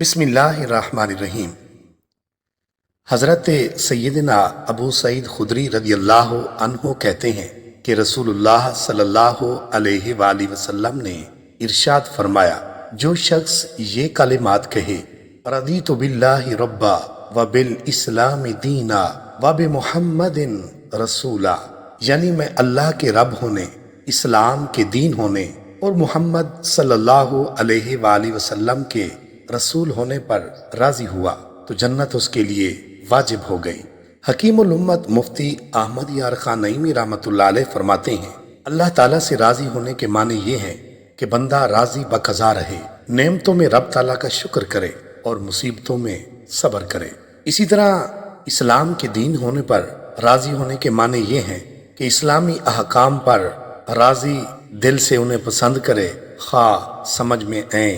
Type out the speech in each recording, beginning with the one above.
बिस्मिल्लाहिर्रहमानिर्रहीम। हज़रत सैयदना अबू सईद खुदरी रज़ी अल्लाह अन्हो कहते हैं कि रसूलुल्लाह सल्लल्लाहु अलैहि वसल्लम ने इरशाद फरमाया, जो शख्स ये कलिमात कहे, रज़ीतु बिल्लाहि रब्बा व बिल इस्लामी दीना व बि मुहम्मदिन रसूला, यानी मैं अल्लाह के रब होने, इस्लाम के दीन होने और मोहम्मद सल्लल्लाहु अलैहि वसल्लम के रसूल होने पर राजी हुआ तो जन्नत उसके लिए वाजिब हो गई। हकीमुल उम्मत मुफ्ती अहमद यार खान नईमी रहमतुल्लाह अलैह फरमाते हैं, अल्लाह ताला से राजी होने के माने ये हैं कि बंदा राजी बकज़ा रहे, नेमतों में रब ताला का शुक्र करे और मुसीबतों में सब्र करे। इसी तरह इस्लाम के दीन होने पर राजी होने के माने ये हैं कि इस्लामी अहकाम पर राजी दिल से उन्हें पसंद करे, खा समझ में आए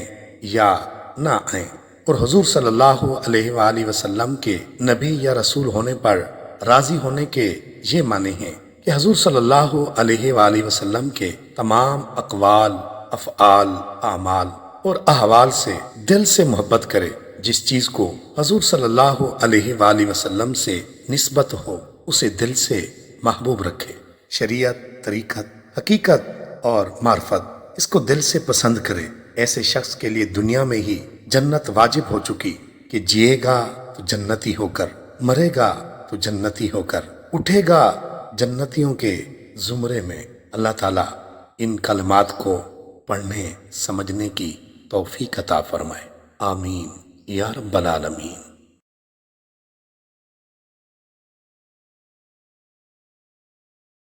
या ना आए। और हुजूर सल्लल्लाहु अलैहि वसल्लम के नबी या रसूल होने पर राजी होने के ये माने हैं कि हुजूर सल्लल्लाहु अलैहि वसल्लम के तमाम अक़वाल, अफ़आल, आमाल और अहवाल से दिल से मोहब्बत करे। जिस चीज को हुजूर सल्लल्लाहु अलैहि वसल्लम से निस्बत हो उसे दिल से महबूब रखे। शरीयत, तरीक़त, हकीकत और मार्फत, इसको दिल से पसंद करे। ऐसे शख्स के लिए दुनिया में ही जन्नत वाजिब हो चुकी कि जिएगा तो जन्नती होकर, मरेगा तो जन्नती होकर, उठेगा जन्नतियों के जुमरे में। अल्लाह ताला इन कलमात को पढ़ने समझने की तौफीक अता फरमाए। आमीन या रब्बल आलमीन।